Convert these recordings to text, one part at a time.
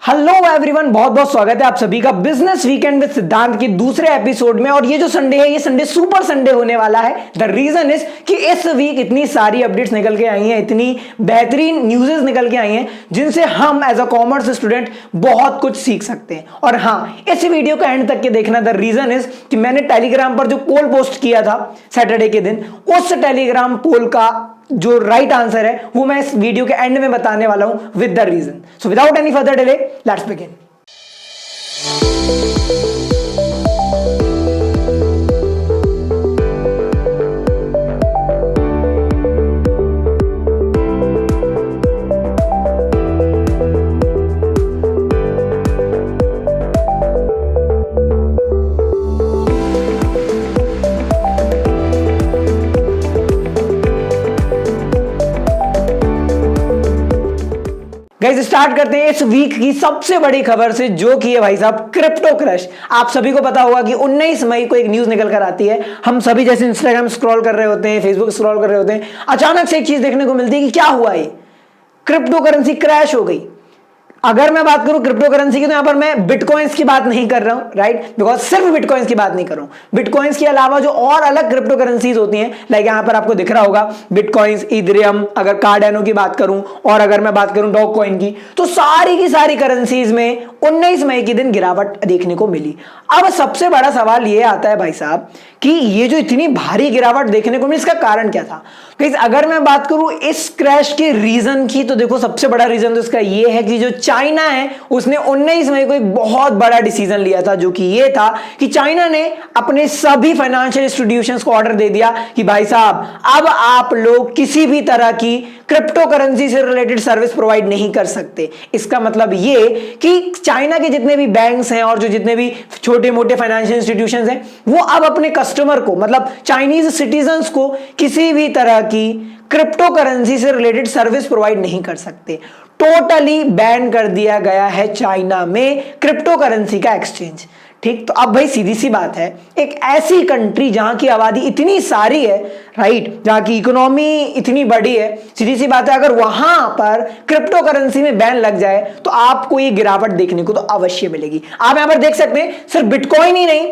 Hello everyone, बहुत बहुत स्वागत है आप सभी का बिजनेस वीकेंड विद सिद्धांत के दूसरे एपिसोड में। और ये जो संडे है, ये संडे सुपर संडे होने वाला है। द रीजन इज कि इस वीक इतनी सारी अपडेट्स निकल के आई हैं, इतनी बेहतरीन न्यूज़ेस निकल के आई हैं जिनसे हम एज अ कॉमर्स स्टूडेंट बहुत कुछ सीख सकते हैं। और हाँ, इस वीडियो का एंड तक के देखना। द रीजन इज कि मैंने टेलीग्राम पर जो पोल पोस्ट किया था सैटरडे के दिन, उस टेलीग्राम पोल का जो राइट आंसर है वो मैं इस वीडियो के एंड में बताने वाला हूं with the reason. So without any further delay, let's begin. Guys, start करते हैं इस वीक की सबसे बड़ी खबर से, जो कि है भाई साहब क्रिप्टो क्रश। आप सभी को पता होगा कि 19 मई को एक न्यूज निकल कर आती है। हम सभी जैसे इंस्टाग्राम स्क्रॉल कर रहे होते हैं, फेसबुक स्क्रॉल कर रहे होते हैं, अचानक से एक चीज देखने को मिलती है कि क्या हुआ, ये क्रिप्टो करेंसी क्रैश हो गई। अगर मैं बात करूं क्रिप्टो करेंसी की, तो यहां पर मैं बिटकॉइंस की बात नहीं कर रहा हूं, राइट, बिकॉज सिर्फ बिटकॉइंस की बात नहीं कर रहा हूं। बिटकॉइंस के अलावा जो और अलग क्रिप्टो करेंसीज होती हैं, लाइक यहां पर आपको दिख रहा होगा बिटकॉइंस, इथेरियम, अगर कार्डानो की बात करूं, और अगर मैं बात करूं डॉग कॉइन की, तो सारी की सारी करेंसीज में 19 मई के दिन गिरावट देखने को मिली। अब सबसे बड़ा सवाल ये आता है भाई साहब कि ये जो इतनी भारी गिरावट देखने को मिली, इसका कारण क्या था। अगर मैं बात करूं इस क्रैश के रीजन की, तो देखो सबसे बड़ा रीजन तो इसका ये है कि जो चाइना है उसने 19 मई को एक बहुत बड़ा डिसीजन लिया था, जो कि ये था कि चाइना ने अपने सभी फाइनेंशियल इंस्टीट्यूशंस को ऑर्डर दे दिया कि भाई साहब अब आप लोग किसी भी तरह की क्रिप्टो करेंसी से रिलेटेड सर्विस प्रोवाइड नहीं कर सकते। इसका मतलब ये कि चाइना के जितने भी बैंक्स हैं और जो जितने भी छोटे मोटे फाइनेंशियल इंस्टीट्यूशंस हैं, वो अब अपने कस्टमर को, मतलब चाइनीज सिटीजन्स को, किसी भी तरह की क्रिप्टो करेंसी से रिलेटेड सर्विस प्रोवाइड नहीं कर सकते। टोटली बैन कर दिया गया है चाइना में क्रिप्टो करेंसी का एक्सचेंज। ठीक, तो अब भाई सीधी सी बात है, एक ऐसी कंट्री जहां की आबादी इतनी सारी है, राइट, जहां की इकोनॉमी इतनी बड़ी है, सीधी सी बात है अगर वहां पर क्रिप्टो करेंसी में बैन लग जाए तो आपको ये गिरावट देखने को तो अवश्य मिलेगी। आप यहां पर देख सकते हैं सिर्फ बिटकॉइन ही नहीं,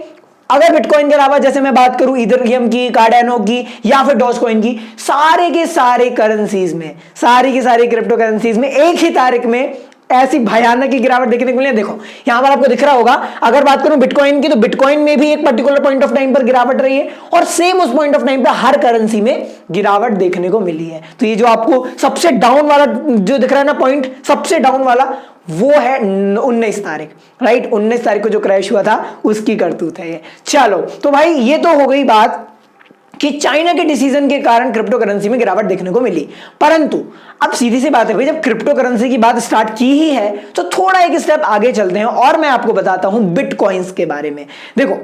अगर बिटकॉइन के अलावा जैसे मैं बात करूं इथेरियम की, कार्डानो की, या फिर डॉज कॉइन की, सारे के सारे करेंसीज में, सारी की सारी क्रिप्टो करेंसीज में एक ही तारीख में ऐसी भयानक की गिरावट देखने को मिली। देखो यहां पर आपको दिख रहा होगा, अगर बात करूं बिटकॉइन की, तो बिटकॉइन में भी एक पर्टिकुलर पॉइंट ऑफ टाइम पर गिरावट रही है, और सेम उस पॉइंट ऑफ टाइम पर हर करेंसी में गिरावट देखने को मिली है। तो ये जो आपको सबसे डाउन वाला जो दिख रहा है ना पॉइंट, सबसे डाउन वाला, वो है 19 तारीख, राइट, 19 तारीख को जो क्रैश हुआ था उसकी करतूत है ये। चलो, तो भाई ये तो हो गई बात कि चाइना के डिसीजन के कारण क्रिप्टो करेंसी में गिरावट देखने को मिली। परंतु अब सीधी सी बात है भाई, जब क्रिप्टो करेंसी की बात स्टार्ट की ही है तो थोड़ा एक स्टेप आगे चलते हैं और मैं आपको बताता हूं बिटकॉइंस के बारे में। देखो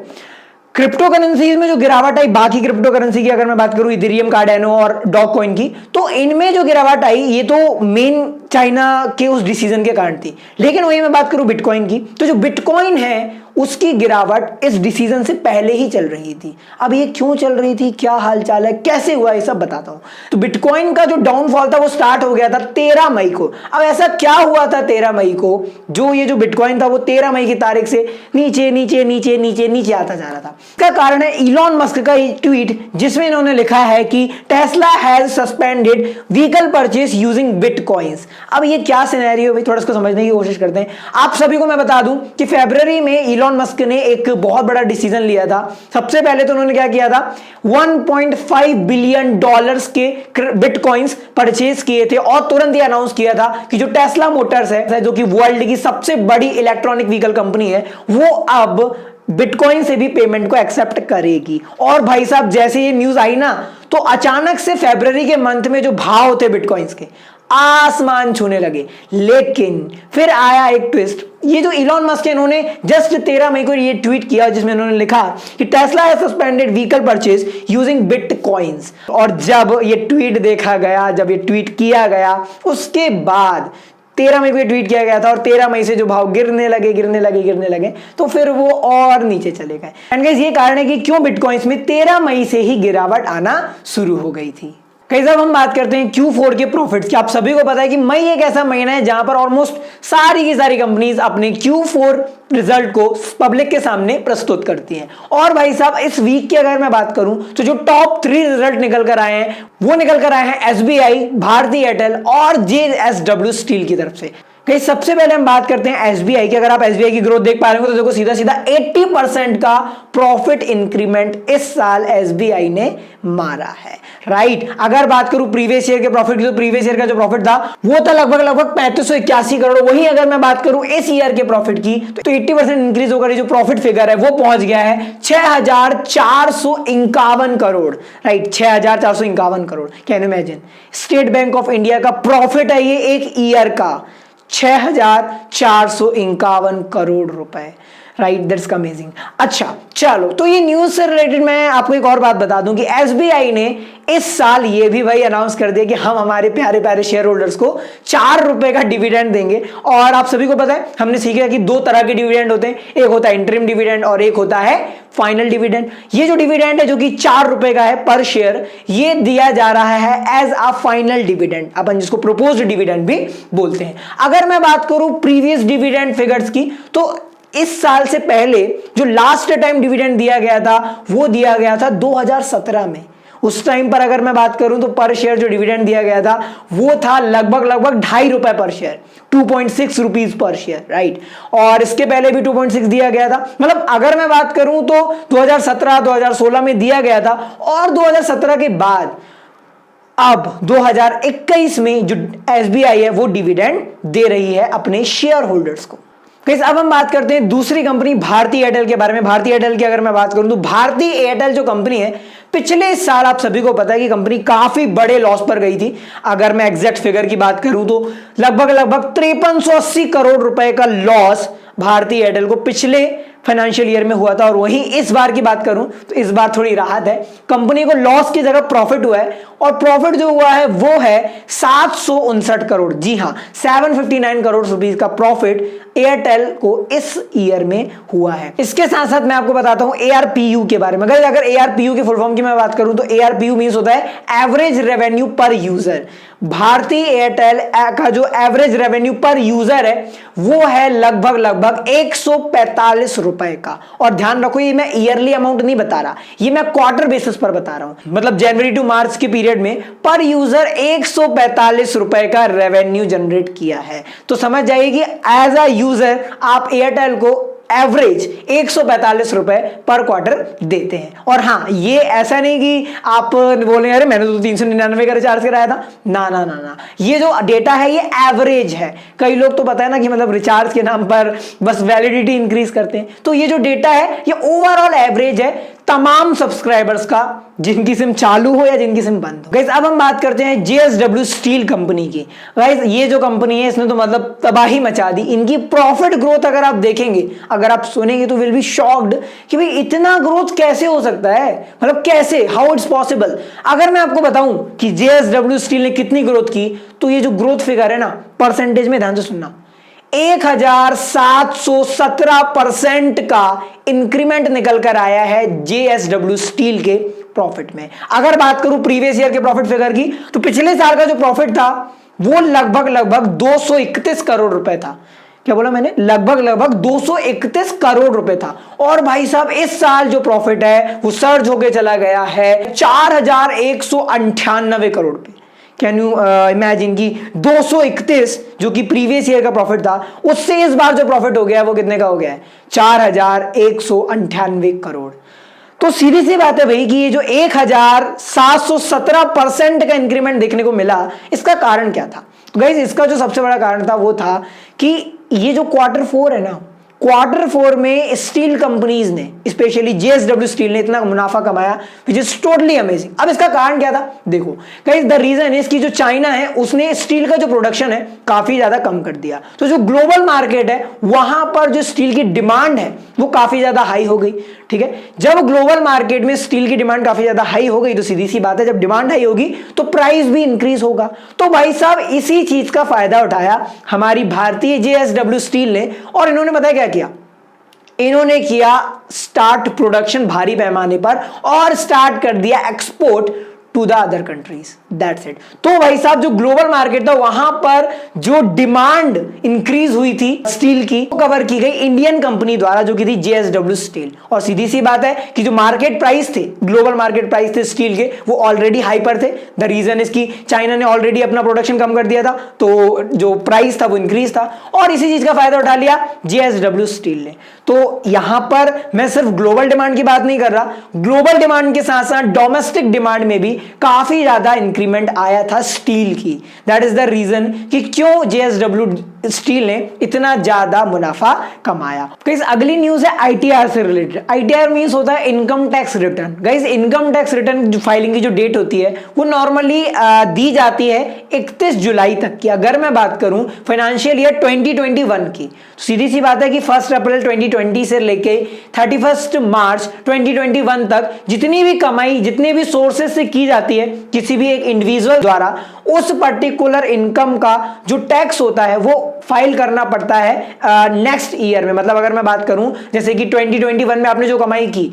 क्रिप्टो करेंसी में जो गिरावट आई, बाकी क्रिप्टो करेंसी की अगर मैं बात करूं इथेरियम, कार्डानो और डॉग कॉइन की, तो इनमें जो गिरावट आई ये तो मेन चाइना के उस डिसीजन के कारण थी। लेकिन वही मैं बात करूं बिटकॉइन की, तो जो बिटकॉइन है उसकी गिरावट इस डिसीजन से पहले ही चल रही थी। अब ये क्यों चल रही थी, क्या हालचाल है, कैसे हुआ, ये सब बताता हूं। तो बिटकॉइन का जो डाउनफॉल था वो स्टार्ट हो गया था 13 मई को। अब ऐसा क्या हुआ था 13 मई को, जो ये जो बिटकॉइन था वो 13 मई की तारीख से नीचे नीचे नीचे नीचे नीचे आता जा रहा था। इसका कारण है इलॉन मस्क का ट्वीट, जिसमें इन्होंने लिखा है कि Tesla has suspended vehicle purchase using bitcoins. अब ये क्या सिनेरियो है, थोड़ा इसको समझने की कोशिश करते हैं। आप सभी को मैं बता दूं कि फरवरी में इलॉन मस्क ने एक बहुत बड़ा डिसीजन लिया था। सबसे पहले तो उन्होंने क्या किया था, 1.5 बिलियन डॉलर्स के बिटकॉइंस परचेज किए थे, और तुरंत ही अनाउंस किया था कि जो टेस्ला मोटर्स है, जो कि वर्ल्ड की सबसे बड़ी इलेक्ट्रॉनिक व्हीकल कंपनी है, वो अब बिटकॉइन से भी पेमेंट को एक्सेप्ट करेगी। और भाई साहब जैसे ये न्यूज आई ना, तो अचानक से फरवरी के मंथ में जो भाव थे बिटकॉइंस के, आसमान छूने लगे। लेकिन फिर आया एक ट्विस्ट। ये जो इलॉन मस्क है, इन्होंने जस्ट 13 मई को ये ट्वीट किया जिसमें उन्होंने लिखा कि Tesla has suspended vehicle purchase using bitcoins. और जब ये ट्वीट देखा गया, जब ये ट्वीट किया गया, उसके बाद 13 मई को ट्वीट किया गया था, और 13 मई से जो भाव गिरने लगे, तो फिर वो और नीचे चले गए। एंड गाइस, ये कारण है कि क्यों बिटकॉइंस में 13 मई से ही गिरावट आना शुरू हो गई थी। कई जब हम बात करते हैं Q4 के प्रॉफिट्स की, आप सभी को पता है कि मई एक ऐसा महीना है जहां पर ऑलमोस्ट सारी की सारी कंपनीज अपने Q4 रिजल्ट को पब्लिक के सामने प्रस्तुत करती हैं। और भाई साहब इस वीक की अगर मैं बात करूं तो जो टॉप 3 रिजल्ट निकल कर आए हैं वो निकल कर आए हैं SBI, भारती एयरटेल और JSW स्टील की तरफ से। कहीं सबसे पहले हम बात करते हैं एसबीआई की। अगर आप एसबीआई की ग्रोथ देख पा रहे हो तो देखो सीधा सीधा 80% का प्रॉफिट इंक्रीमेंट इस साल एसबीआई ने मारा है, राइट। अगर बात करूं प्रीवियस ईयर के प्रॉफिट की तो प्रीवियस ईयर का जो प्रॉफिट था वो था लगभग 3581 करोड़। वहीं अगर मैं बात करूं इस ईयर के प्रॉफिट की तो 80% इंक्रीज होकर जो प्रॉफिट फिगर है वो पहुंच गया है 6451 crore, right. 6451 crore, can you imagine. State bank of India का प्रॉफिट है ये एक ईयर का 6451 करोड़ रुपए, राइट। That's amazing. अच्छा चलो, तो ये न्यूज से रिलेटेड मैं आपको एक और बात बता दूं कि एसबीआई ने इस साल ये भी भाई अनाउंस कर दिया कि हम हमारे प्यारे प्यारे शेयर होल्डर्स को 4 रुपए का डिविडेंड देंगे। और आप सभी को पता है हमने सीखा कि 2 तरह के डिविडेंड होते हैं, एक होता है इंटरिम डिविडेंड और एक होता है फाइनल डिविडेंड। ये जो डिविडेंड है जो कि 4 रुपए का है पर शेयर, ये दिया जा रहा है एज अ फाइनल डिविडेंड, अपन जिसको प्रोपोज्ड डिविडेंड भी बोलते हैं। अगर मैं बात करूं प्रीवियस डिविडेंड फिगर्स की तो इस साल से पहले जो लास्ट टाइम डिविडेंड दिया गया था वो दिया गया था 2017 में। उस टाइम पर अगर मैं बात करूं तो पर शेयर जो डिविडेंड दिया गया था वो था लगभग 2.5 रुपए पर share, 2.6 rupees per share, right. और इसके पहले भी 2.6 दिया गया था। मतलब अगर मैं बात करूं तो 2017 2016 में दिया गया था और 2017 के बाद अब 2021 में जो एसबीआई है वो डिविडेंड दे रही है अपने शेयर होल्डर्स को। अब हम बात करते हैं दूसरी कंपनी भारती एयरटेल के बारे में। भारती एयरटेल की अगर मैं बात करूं तो भारती एयरटेल जो कंपनी है पिछले साल आप सभी को पता है कि कंपनी काफी बड़े लॉस पर गई थी। अगर मैं एग्जैक्ट फिगर की बात करूं तो लगभग 5380 करोड़ रुपए का लॉस भारती एयरटेल को पिछले फाइनेंशियल ईयर में हुआ था। और वहीं इस बार की बात करूं तो इस बार थोड़ी राहत है, कंपनी को लॉस की जगह प्रॉफिट हुआ है और प्रॉफिट जो हुआ है वो है 759 करोड़। जी हां, 759 करोड़ रुपीस का प्रॉफिट एयरटेल को इस ईयर में हुआ है। इसके साथ साथ मैं आपको बताता हूं एआरपीयू के बारे में। अगर एआरपीयू के फुल फॉर्म की मैं बात करूं तो एआरपीयू मींस होता है एवरेज रेवेन्यू पर यूजर। भारती एयरटेल का जो एवरेज रेवेन्यू पर यूजर है वो है लगभग 145 रुपए का। और ध्यान रखो ये मैं ईयरली अमाउंट नहीं बता रहा, ये मैं क्वार्टर बेसिस पर बता रहा हूं। मतलब जनवरी टू मार्च के पीरियड में पर यूजर 145 रुपए का रेवेन्यू जनरेट किया है। तो समझ जाइए कि एज अ यूजर आप एयरटेल को एवरेज 145 रुपए पर क्वार्टर देते हैं। और हाँ, ये ऐसा नहीं कि आप बोलेंगे अरे मैंने तो 399 का रिचार्ज कराया था। ना, ये जो डेटा है ये एवरेज है। कई लोग तो पता है ना कि मतलब रिचार्ज के नाम पर बस वैलिडिटी इंक्रीज करते हैं, तो ये जो डेटा है ये ओवरऑल एवरेज है तमाम सब्सक्राइबर्स का, जिनकी सिम चालू हो या जिनकी सिम बंद हो। गाइस अब हम बात करते हैं जेएसडब्ल्यू स्टील कंपनी की। गाइस ये जो कंपनी है इसने तो मतलब तबाही मचा दी। इनकी प्रॉफिट ग्रोथ अगर आप देखेंगे, अगर आप सुनेंगे तो विल बी शॉक्ड कि भाई इतना ग्रोथ कैसे हो सकता है, मतलब कैसे, हाउ इट्स पॉसिबल। अगर मैं आपको बताऊं कि जेएसडब्ल्यू स्टील ने कितनी ग्रोथ की तो ये जो ग्रोथ फिगर है ना परसेंटेज में ध्यान से सुनना, 1717% का इंक्रीमेंट निकल कर आया है जेएसडब्ल्यू स्टील के प्रॉफिट में। अगर बात करूं प्रीवियस ईयर के प्रॉफिट फिगर की तो पिछले साल का जो प्रॉफिट था वो लगभग 231 करोड़ रुपए था। क्या बोला मैंने? लगभग 231 करोड़ रुपए था। और भाई साहब इस साल जो प्रॉफिट है वो सर्ज होके चला गया है 4198 करोड़ रुपए। कैन यू इमेजिन कि 231 जो कि प्रीवियस ईयर का प्रॉफिट था उससे इस बार जो प्रॉफिट हो गया है वो कितने का हो गया है? 4198 करोड़। तो सीधी सी बात है भाई कि ये जो 1717% का इंक्रीमेंट देखने को मिला, इसका कारण क्या था? तो गाइस इसका जो सबसे बड़ा कारण था वो था कि ये जो Q4 है ना, Q4 में स्टील कंपनीज ने, स्पेशली जेएसडब्ल्यू स्टील ने इतना मुनाफा कमाया विच इज टोटली अमेजिंग। अब इसका कारण क्या था? देखो गाइस द रीजन इज कि जो चाइना है उसने स्टील का जो प्रोडक्शन है काफी ज्यादा कम कर दिया। तो जो ग्लोबल मार्केट है वहां पर जो स्टील की डिमांड है वो काफी ज्यादा हाई हो गई। ठीक है, जब ग्लोबल मार्केट में स्टील की डिमांड काफी ज्यादा हाई हो गई तो सीधी सी बात है जब डिमांड हाई होगी तो प्राइस भी इंक्रीज होगा। तो भाई साहब इसी चीज का फायदा उठाया हमारी भारतीय जेएसडब्ल्यू स्टील ने और इन्होंने बताया क्या किया? इन्होंने किया स्टार्ट प्रोडक्शन भारी पैमाने पर और स्टार्ट कर दिया export to the other countries, that's it. तो भाई साहब जो ग्लोबल मार्केट था वहां पर जो डिमांड इंक्रीज हुई थी स्टील की, वो कवर की गई इंडियन कंपनी द्वारा जो की थी JSW स्टील। और सीधी सी बात है कि जो मार्केट प्राइस थे, ग्लोबल मार्केट प्राइस थे स्टील के, वो ऑलरेडी हाई पर थे। द रीजन इज कि चाइना ने ऑलरेडी अपना प्रोडक्शन कम कर दिया था, तो जो प्राइस था वो इंक्रीज था, और इसी चीज का फायदा उठा लिया JSW स्टील ने। तो यहां पर मैं सिर्फ ग्लोबल डिमांड की बात नहीं कर रहा, ग्लोबल डिमांड के साथ साथ डोमेस्टिक डिमांड में भी काफी ज्यादा इंक्रीमेंट आया था स्टील की। दैट इज द रीजन कि क्यों JSW स्टील ने इतना ज्यादा मुनाफा कमाया। गाइस अगली न्यूज है ITR से रिलेटेड। ITR मींस होता है income tax return. Guys income tax return जो फाइलिंग की जो डेट होती है वो नॉर्मली दी जाती है 31 जुलाई तक की। अगर मैं बात करूं फाइनेंशियल ईयर 2021 की, सीधी सी बात है कि 1 अप्रैल 2020 से लेके 31 मार्च 2021 तक जितनी भी कमाई जितने भी सोर्सेस से की जाती है किसी भी एक इंडिविजुअल द्वारा, उस पर्टिकुलर इनकम का जो टैक्स होता है वो फाइल करना पड़ता है नेक्स्ट ईयर में। मतलब अगर मैं बात करूं जैसे कि 2021 में आपने जो कमाई की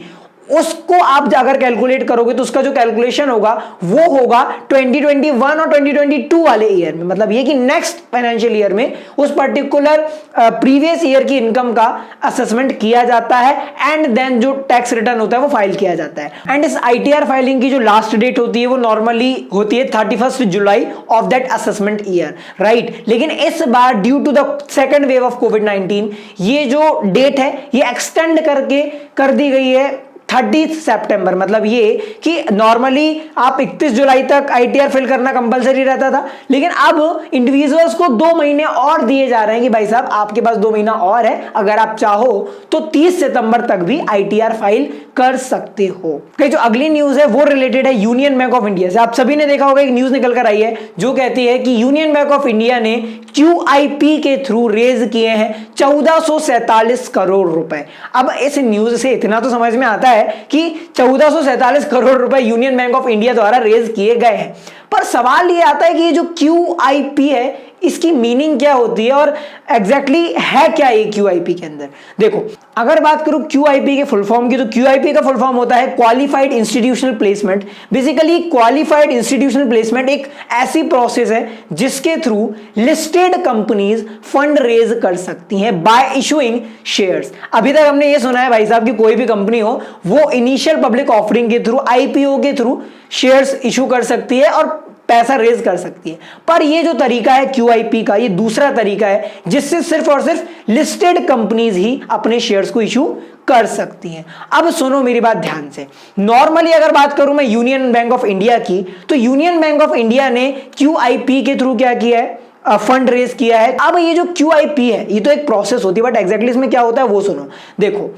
उसको आप अगर कैलकुलेट करोगे तो उसका जो कैलकुलेशन होगा वो होगा 2021 और 2022 वाले ईयर में। मतलब ये कि नेक्स्ट फाइनेंशियल ईयर में उस पर्टिकुलर प्रीवियस ईयर की इनकम का असेसमेंट किया जाता है एंड देन जो टैक्स रिटर्न होता है वो फाइल किया जाता है। एंड इस ITR फाइलिंग की जो लास्ट डेट होती है वो नॉर्मली होती है 31 जुलाई of that assessment year, right. लेकिन इस बार due to the second wave of कोविड-19 ये जो डेट है ये एक्सटेंड करके कर दी गई है 30 सितंबर। मतलब ये कि नॉर्मली आप 31 जुलाई तक ITR फिल करना कंपलसरी रहता था, लेकिन अब इंडिविजुअल्स को 2 महीने और दिए जा रहे हैं कि भाई साहब आपके पास 2 महीना और है, अगर आप चाहो तो 30 सितंबर तक भी ITR फाइल कर सकते हो। जो अगली न्यूज है वो रिलेटेड है यूनियन बैंक ऑफ इंडिया से। आप सभी ने देखा होगा एक न्यूज निकल कर आई है जो कहती है कि यूनियन बैंक ऑफ इंडिया ने QIP के थ्रू रेज किए हैं 1447 करोड़ रुपए। अब इस न्यूज से इतना तो समझ में आता है कि 1447 करोड़ रुपए यूनियन बैंक ऑफ इंडिया द्वारा रेज किए गए हैं, पर सवाल ये आता है कि ये जो QIP है इसकी मीनिंग क्या होती है और एग्जैक्टली है क्या ये QIP के अंदर। देखो अगर बात करूं QIP के फुल फॉर्म की, तो QIP का फुल फॉर्म होता है qualified institutional placement. Basically qualified institutional placement एक ऐसी प्रोसेस है जिसके through listed companies fund raise कर सकती हैं बाय इशूइंग शेयर्स। अभी तक हमने ये सुना है भाई साहब कि कोई भी कंपनी हो वो इनिशियल पब्लिक ऑफरिंग के थ्रू IPO के थ्रू शेयर्स इशू कर सकती है और पैसा रेज कर सकती है, पर ये जो तरीका है QIP का ये दूसरा तरीका है जिससे सिर्फ और सिर्फ लिस्टेड कंपनीज ही अपने शेयर्स को इशू कर सकती हैं। अब सुनो मेरी बात ध्यान से। नॉर्मली अगर बात करूं मैं यूनियन बैंक ऑफ इंडिया की, तो यूनियन बैंक ऑफ इंडिया ने QIP के थ्रू क्या किया है, फंड रेज किया है। अब ये जो QIP है ये तो एक प्रोसेस होती है, बट एग्जैक्टली इसमें क्या होता है वो सुनो। देखो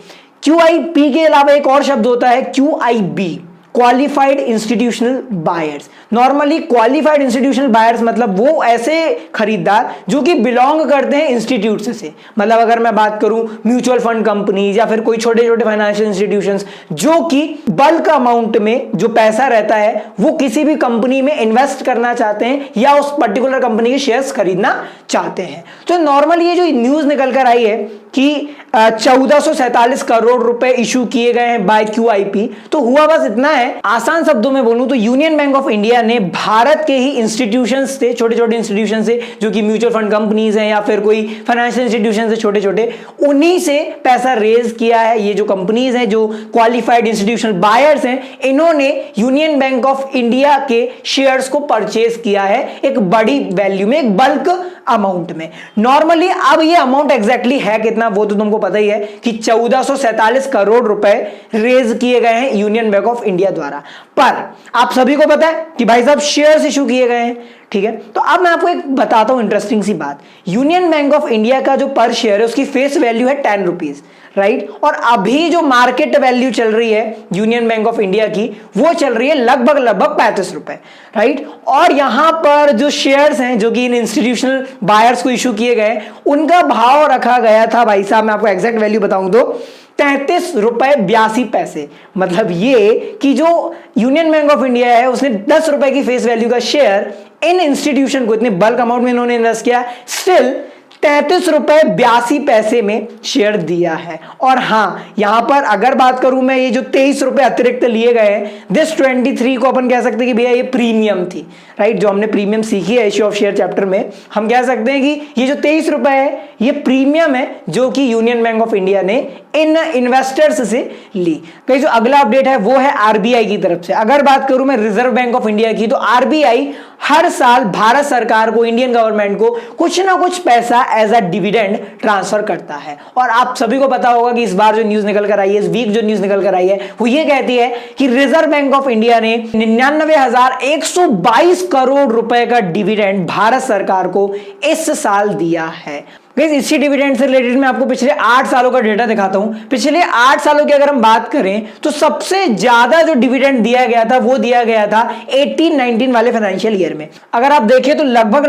QIP के अलावा एक और शब्द होता है QIB, qualified institutional buyers. Normally qualified institutional buyers मतलब वो ऐसे खरीदार जो कि बिलोंग करते हैं इंस्टीट्यूट से। मतलब अगर मैं बात करूं म्यूचुअल फंड कंपनीज या फिर कोई छोटे छोटे फाइनेंशियल इंस्टीट्यूशंस जो कि बल्क अमाउंट में जो पैसा रहता है वो किसी भी कंपनी में इन्वेस्ट करना चाहते हैं या उस पर्टिकुलर कंपनी के शेयर्स खरीदना चाहते हैं। तो नॉर्मली ये जो न्यूज निकल कर आई है कि 1447 करोड़ रुपए इशू किए गए हैं बाय QIP, तो हुआ बस इतना है। आसान शब्दों में बोलूं तो यूनियन बैंक ऑफ इंडिया ने भारत के ही इंस्टीट्यूशंस से, छोटे छोटे इंस्टीट्यूशन से जो कि म्यूचुअल फंड कंपनीज हैं या फिर कोई फाइनेंशियल इंस्टीट्यूशन से छोटे छोटे, उन्हीं से पैसा रेज किया है। ये जो कंपनीज हैं जो क्वालिफाइड इंस्टीट्यूशनल बायर्स हैं, इन्होंने यूनियन बैंक ऑफ इंडिया के शेयर्स को परचेज किया है एक बड़ी वैल्यू में, एक बल्क अमाउंट में। नॉर्मली अब ये अमाउंट एग्जैक्टली है कितना वो तो तुमको पता ही है कि 1447 करोड़ रुपए रेज किए गए हैं यूनियन बैंक ऑफ इंडिया द्वारा। पर आप सभी को पता है कि भाई साहब शेयर्स इशू किए गए हैं, ठीक है। तो अब मैं आपको एक बताता हूं इंटरेस्टिंग सी बात। यूनियन बैंक ऑफ इंडिया का जो पर शेयर है उसकी फेस वैल्यू है 10 रुपीज, राइट। और अभी जो मार्केट वैल्यू चल रही है यूनियन बैंक ऑफ इंडिया की वो चल रही है लगभग 35 रुपए, राइट। और यहां पर जो शेयर्स हैं जो कि इन इंस्टीट्यूशनल बायर्स को इशू किए गए उनका भाव रखा गया था भाई साहब, मैं आपको एग्जैक्ट वैल्यू बताऊं तो 33 रुपए 82 पैसे। मतलब ये कि जो यूनियन बैंक ऑफ इंडिया है उसने 10 रुपए की फेस वैल्यू का शेयर इन इंस्टीट्यूशन को इतने बल्क अमाउंट में इन्होंने इन्वेस्ट किया, स्टिल ₹33.82 में शेयर दिया है। और हाँ, यहां पर अगर बात करूं मैं, ये जो ₹23 अतिरिक्त लिए गए हैं, दिस 23 को अपन कह सकते हैं कि भैया ये प्रीमियम थी, राइट। जो हमने प्रीमियम सीखी है इश्यू ऑफ शेयर चैप्टर में, हम कह सकते हैं कि ये जो ₹23 है ये प्रीमियम है जो कि यूनियन बैंक ऑफ इंडिया ने इन इन्वेस्टर्स से ली। तो जो अगला अपडेट है वो है आरबीआई की तरफ से। अगर बात करूं मैं रिजर्व बैंक ऑफ इंडिया की, तो आरबीआई हर साल भारत सरकार को, इंडियन गवर्नमेंट को कुछ ना कुछ पैसा एज अ डिविडेंड ट्रांसफर करता है। और आप सभी को पता होगा कि इस बार जो न्यूज निकल कर आई है, इस वीक जो न्यूज निकल कर आई है, वो ये कहती है कि रिजर्व बैंक ऑफ इंडिया ने 99,122 करोड़ रुपए का डिविडेंड भारत सरकार को इस साल दिया है। इसी डिविडेंड से रिलेटेड मैं आपको पिछले 8 सालों का डेटा दिखाता हूं। पिछले 8 सालों की अगर हम बात करें तो सबसे ज्यादा जो डिविडेंड दिया गया था वो दिया गया था 18-19 वाले फाइनेंशियल ईयर में। अगर आप देखें तो लगभग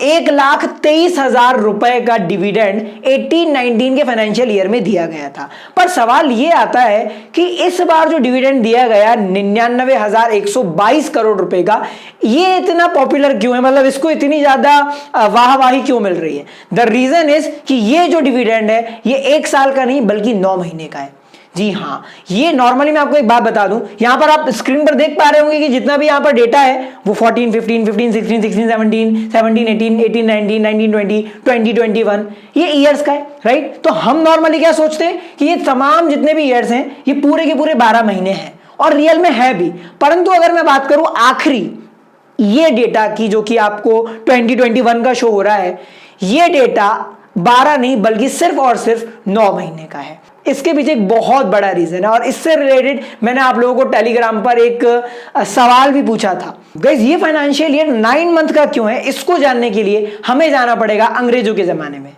1,23,000 रुपए का डिविडेंड 18-19 के फाइनेंशियल ईयर में दिया गया था। पर सवाल ये आता है कि इस बार जो डिविडेंड दिया गया 99,122 करोड़ रुपए का, ये इतना पॉपुलर क्यों है, मतलब इसको इतनी ज्यादा वाहवाही क्यों मिल रही है? द रीजन कि ये जो डिविडेंड है ये 1 साल का नहीं बल्कि 9 महीने का है। जी हां, ये नॉर्मली मैं आपको एक बात बता दूं, यहां पर आप स्क्रीन पर देख पा रहे होंगे कि जितना भी यहां पर डेटा है वो 14, 15, 16, 17, 17, 18, 19, 20, 21 ये ईयर्स का है, राइट। तो हम नॉर्मली क्या सोचते हैं कि ये तमाम जितने भी ईयर्स हैं ये पूरे के पूरे 12 महीने हैं, और रियल में है भी। परंतु अगर मैं बात करूं आखिरी ये डेटा की, जो कि आपको 2021 का शो हो रहा है, ये डेटा 12 नहीं बल्कि सिर्फ और सिर्फ 9 महीने का है। इसके पीछे एक बहुत बड़ा रीजन है, और इससे रिलेटेड मैंने आप लोगों को टेलीग्राम पर एक सवाल भी पूछा था। गाइस, ये फाइनेंशियल ईयर 9 मंथ का क्यों है, इसको जानने के लिए हमें जाना पड़ेगा अंग्रेजों के जमाने में।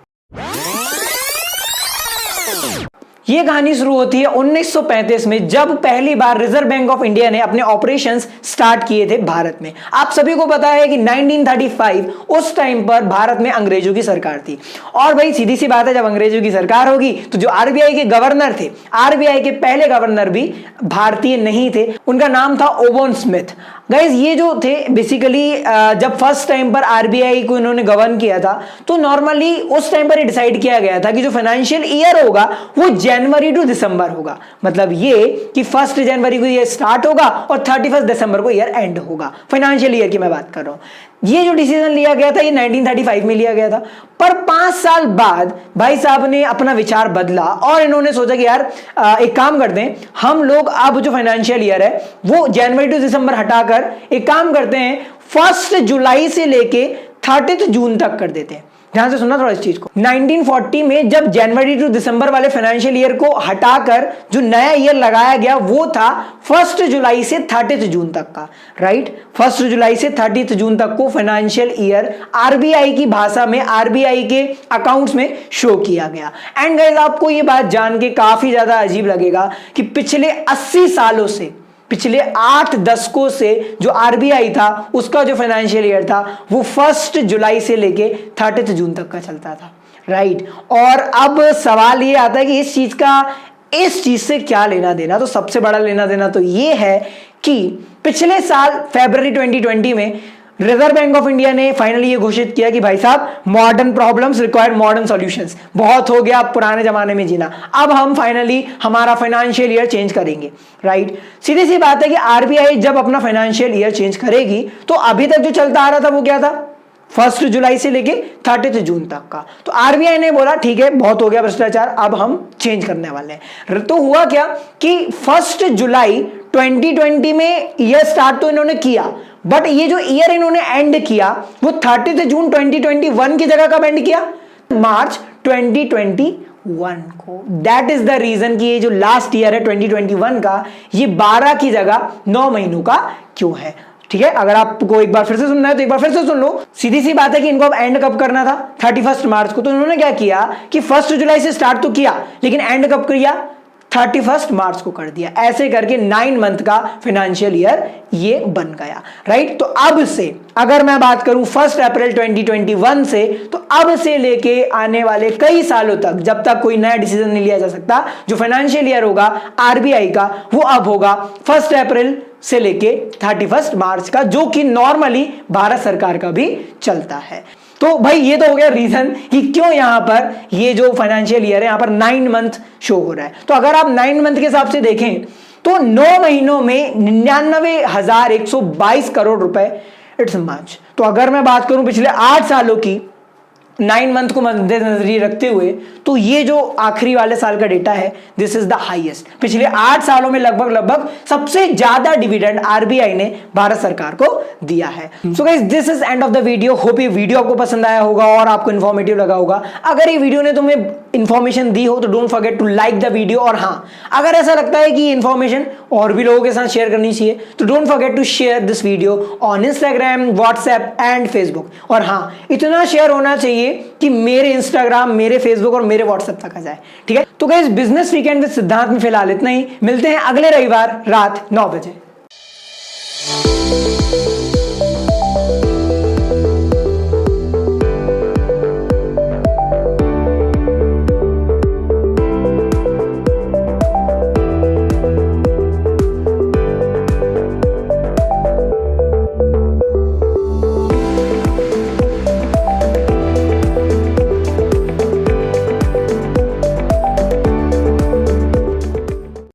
ये कहानी शुरू होती है 1935 में, जब पहली बार रिजर्व बैंक ऑफ इंडिया ने अपने ऑपरेशंस स्टार्ट किए थे भारत में। आप सभी को पता है कि 1935 उस टाइम पर भारत में अंग्रेजों की सरकार थी। और भाई सीधी सी बात है, जब अंग्रेजों की सरकार होगी तो जो आरबीआई के गवर्नर थे, आरबीआई के पहले गवर्नर भी भारतीय नहीं थे, उनका नाम था ओबोन स्मिथ। गाइज, ये जो थे बेसिकली जब फर्स्ट टाइम पर आरबीआई को इन्होंने गवर्न किया था, तो नॉर्मली उस टाइम पर डिसाइड किया गया था कि जो फाइनेंशियल ईयर होगा वो जनवरी टू दिसंबर होगा। मतलब ये कि 1 जनवरी को ये स्टार्ट होगा और 31 दिसंबर को ईयर एंड होगा। फाइनेंशियल ईयर की मैं बात कर रहा हूं। ये जो डिसीजन लिया गया था ये 1935 में लिया गया था। पर 5 साल बाद भाई साहब ने अपना विचार बदला और इन्होंने सोचा कि यार एक काम करते हैं, हम लोग अब जो फाइनेंशियल ईयर है वो जनवरी टू दिसंबर हटाकर एक काम करते हैं, 1 जुलाई से लेके 30 जून तक कर देते हैं। ध्यान से सुनना थोड़ा इस चीज को। 1940 में जब जनवरी टू दिसंबर वाले फाइनेंशियल ईयर को हटाकर जो नया ईयर लगाया गया वो था 1 जुलाई से 30 जून तक का, राइट। 1 जुलाई से 30 जून तक को फाइनेंशियल ईयर आरबीआई की भाषा में, आरबीआई के अकाउंट्स में शो किया गया। एंड गाइस, आपको ये बात जान के काफी ज्यादा अजीब लगेगा कि पिछले 80 सालों से, पिछले 8 दशकों से जो आरबीआई था उसका जो फाइनेंशियल ईयर था वो 1 जुलाई से लेके 30 जून तक का चलता था, राइट। और अब सवाल ये आता है कि इस चीज से क्या लेना देना। तो सबसे बड़ा लेना देना तो ये है कि पिछले साल फरवरी 2020 में रिजर्व बैंक ऑफ इंडिया ने फाइनली ये घोषित किया कि भाई साहब, modern problems require modern solutions. बहुत हो गया पुराने जमाने में जीना, अब हम फाइनली हमारा फाइनेंशियल ईयर चेंज करेंगे, राइट। सीधी सी बात है कि आरबीआई जब अपना फाइनेंशियल ईयर चेंज करेगी तो अभी तक जो चलता आ रहा था वो क्या था, 1 जुलाई से लेके 30 जून तक का। तो आरबीआई ने बोला ठीक है, बहुत हो गया भ्रष्टाचार, अब हम चेंज करने वाले हैं। तो हुआ क्या कि 1 जुलाई 2020 में ईयर स्टार्ट तो इन्होंने किया, बट ये जो ईयर इन्होंने एंड किया वो 30 जून 2021 की जगह कब एंड किया, मार्च 2021 को। दैट इज द रीजन कि ये जो लास्ट ईयर है 2021 का, ये 12 की जगह 9 महीनों का क्यों है। ठीक है, अगर आपको एक बार फिर से सुनना है तो एक बार फिर से सुन लो। सीधी सी बात है कि इनको अब एंड कब करना था, 31 मार्च को। तो इन्होंने क्या किया कि 1 जुलाई से स्टार्ट तो किया, लेकिन एंड कब किया, 31 मार्च को कर दिया। ऐसे करके 9 मंथ का फाइनेंशियल ईयर ये बन गया, राइट। तो अब से अगर मैं बात करूं 1 अप्रैल 2021 से, तो अब से लेके आने वाले कई सालों तक, जब तक कोई नया डिसीजन नहीं लिया जा सकता, जो फाइनेंशियल ईयर होगा आरबीआई का वो अब होगा 1 अप्रैल से लेके 31 मार्च का, जो कि नॉर्मली भारत सरकार का भी चलता है। तो भाई ये तो हो गया रीजन कि क्यों यहां पर ये जो फाइनेंशियल ईयर है यहां पर 9 मंथ शो हो रहा है। तो अगर आप 9 मंथ के हिसाब से देखें तो 9 महीनों में 99,122 करोड़ रुपए इट्स मच। तो अगर मैं बात करूं पिछले 8 सालों की 9 मंथ को मद्देनजर रखते हुए, तो ये जो आखिरी वाले साल का डेटा है दिस इज द हाईएस्ट। पिछले 8 सालों में लगभग सबसे ज्यादा डिविडेंड आरबीआई ने भारत सरकार को दिया है। So guys this is end of the video. Hope ये वीडियो आपको पसंद आया होगा और आपको इन्फॉर्मेटिव लगा होगा। अगर ये वीडियो ने तुम्हें इंफॉर्मेशन दी हो तो don't forget to like the video. और हाँ, अगर ऐसा लगता है कि ये इंफॉर्मेशन और भी लोगों के साथ शेयर करनी चाहिए तो don't forget to share this video on Instagram, WhatsApp and Facebook. और हाँ, इतना शेयर होना चाहिए कि मेरे इंस्टाग्राम, मेरे फेसबुक और मेरे व्हाट्सएप तक आ जाए। ठीक है, तो गाइस बिजनेस वीकेंड विद सिद्धांत में फिलहाल इतना ही। मिलते हैं अगले रविवार रात 9 बजे।